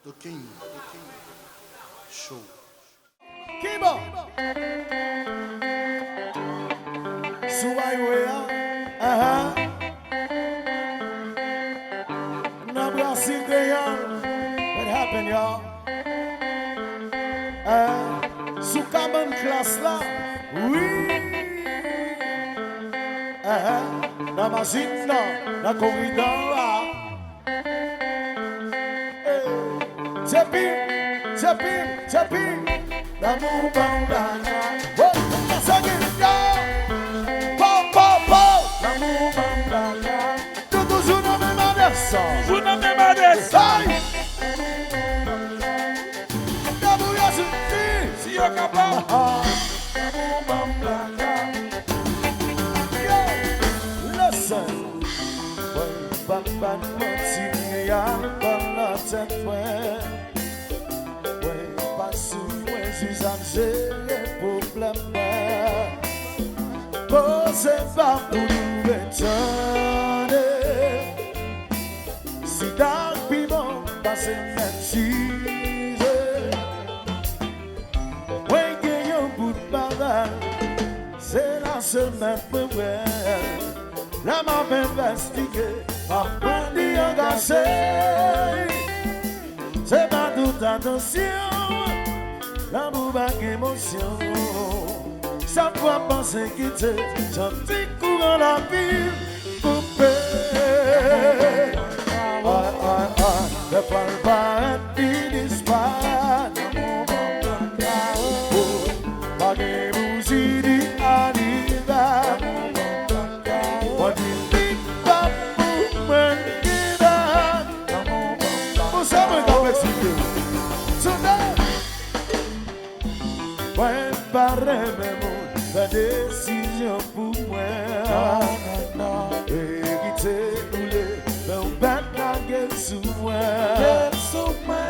The King Show. Kibo Suwaiwea Nabrasi y'all. What happened, y'all? Sous cabane classe là. Oui. Dans ma zine là, dans le corridor là. Chapi, l'amour bandana. Oh, ça dit là. Po, l'amour bandana. Tout jour dans mes madesses. Toujours dans mes madesses. Aïe. D'amour y'a suffit. Si yo capable. L'amour bandana. Listen. Ouais, papa menti, y'a pas la tête, ouais. J'ai problème posez pas pour nous étonner si dans le piment passe métise oui qu'il y a un bout de balle c'est la semaine pour la m'a investigué par bandit engagé c'est pas toute attention. L'amour avec émotion, ça doit penser quitter, j'en petit courant la ville, coupé. Le poil va être disparaît. Pas de bougie dit Anita. Moi dit big pap pour moi qui va. Pour ça moi t'en m'expliquer. Ouais, pareil, mais bon, la décision pour moi. Et quitter coulé, mais on bat la gueule sous moi.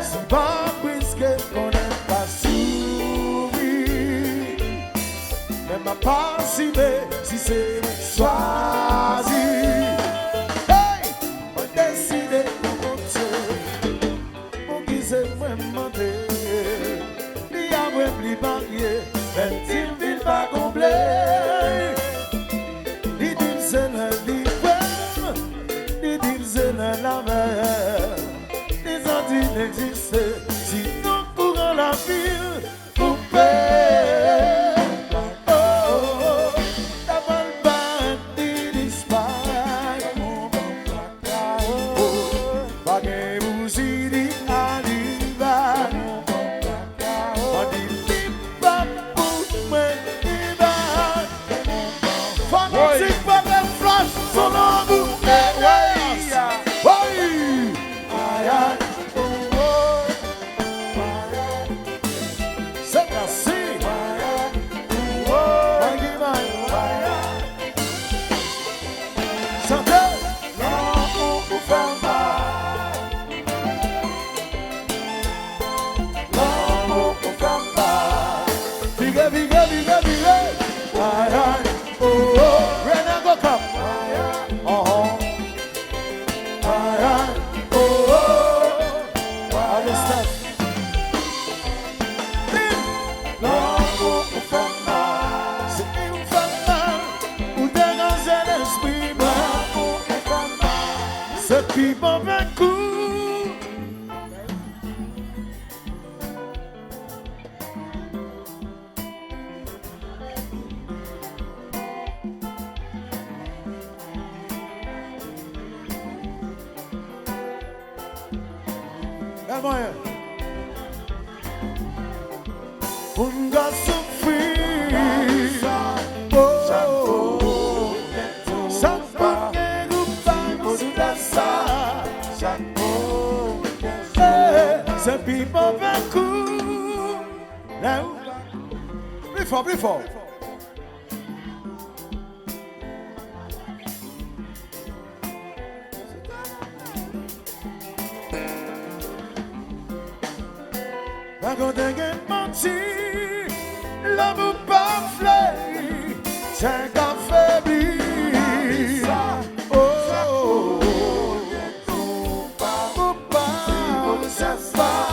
C'est pas puisque qu'on n'est pas soumis. Mais ma pas si belle, si c'est choisi. Hey, on décide de monter. Pour qui c'est moi monter. Plus marié, même s'il vit pas complet. Il dit c'est le livre, il dit c'est la mer. Les Antilles n'existent, sinon courant la ville, coupé. Oh, la balle bandit disparaît. Oh, pas de bougie dit Aliva. People back cool. Un gars souffrir. The people back cool. Now, before. Pas qu'on t'inquiète menti, l'amour pas fleur, c'est qu'un faibli. Oh, pas, ça va.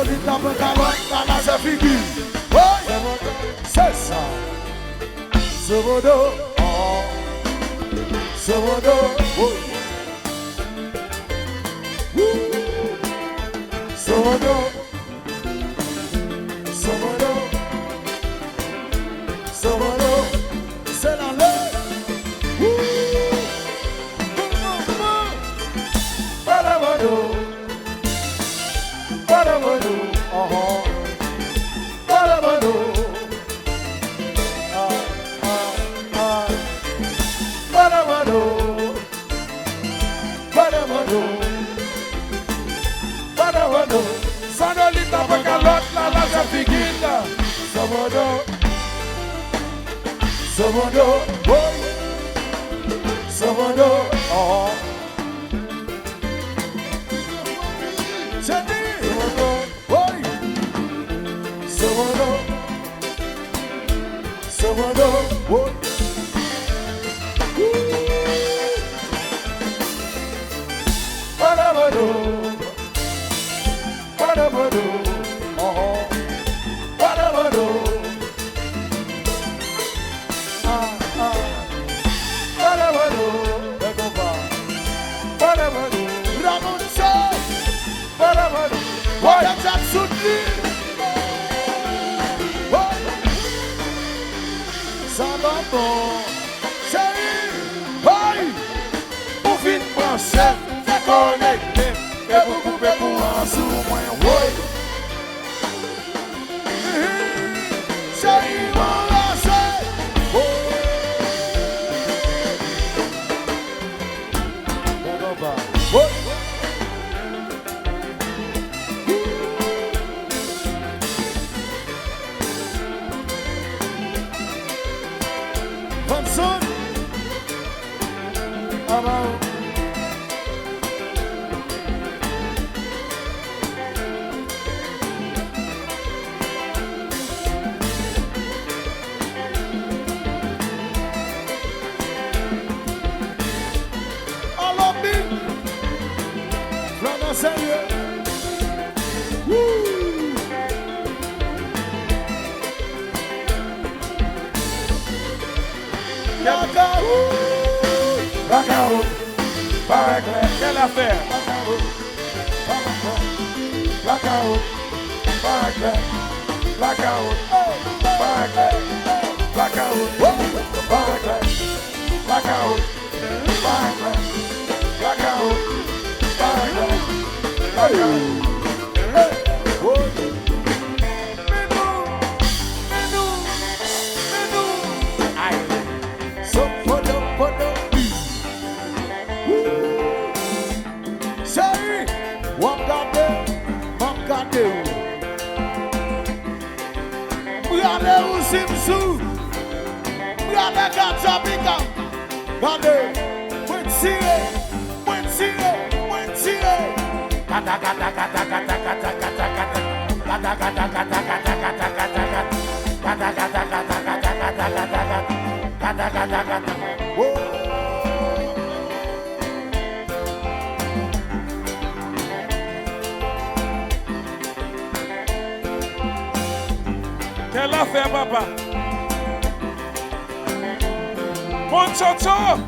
solide dans le calot, la laser figure. Oui, c'est ça. Sobodo, oh. Sobodo, oui. Sobodo, Sobodo, Sobodo, c'est la loi. Badabado, badabado, oh, badabado, badabado, badabado, badabado. Sanolita Bagalot, la laja figuita, Sobodo, Sobodo, boy, Sobodo, oh. Sobodo, boy, Sobodo, Sobodo, boy. Badabado, badabado, oh, badabado, badabado, badabado, Ramonsa, badabado, boy, Jackson Lee, boy, Sababo, chérie, boy, pour fin penser, t'es connecté. Et vous coupez pour un sous moins, oui. Chérie, mon lâché. Oui. Vanson. Avant. Sérieux. Blackout, quelle affaire? Blackout, blackout, Quelle affaire, papa? Mon chocho!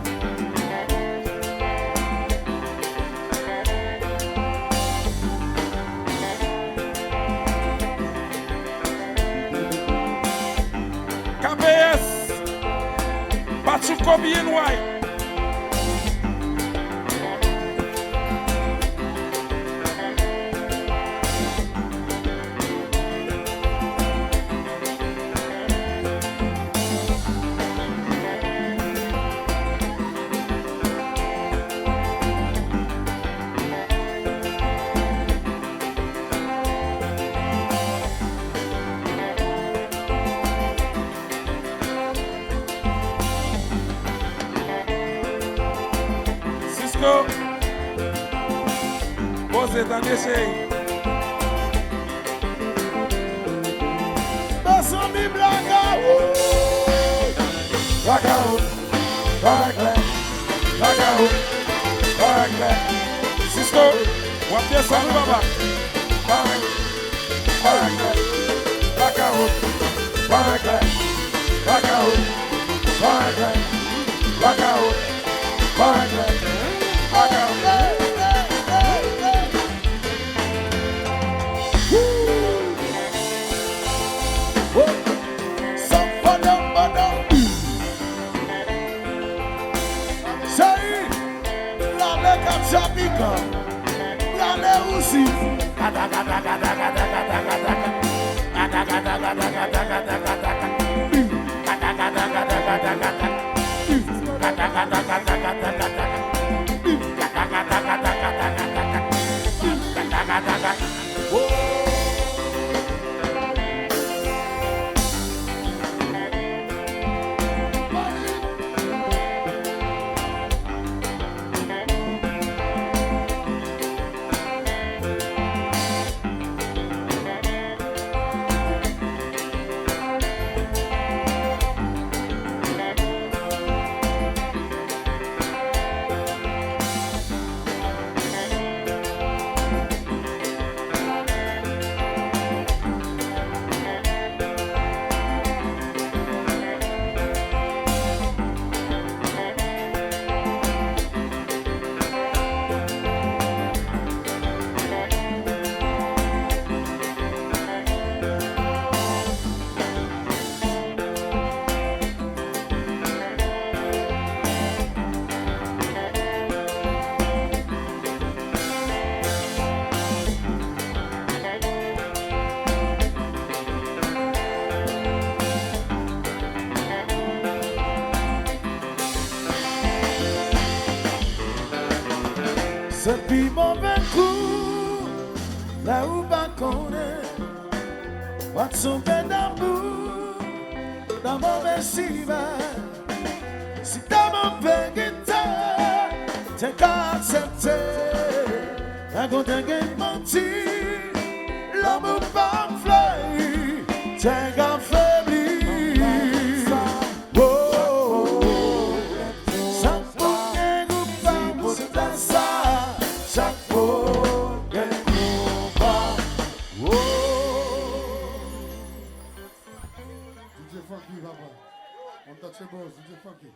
KPS! Pachuco bien white. Você tá nesse aí. Dança me blackout, blackout, blackout, blackout, blackout. Cisco, uma pieza no babá. C'est plus mauvais coup, là où pas connaît. Watson ben d'amour, dans mon festival. Si t'as mon guitare, t'es qu'à accepter. T'as qu'on t'es menti, l'homme pas fly, t'es qu'à faibli. DJ Funky, papa. Untouchables, DJ Funky.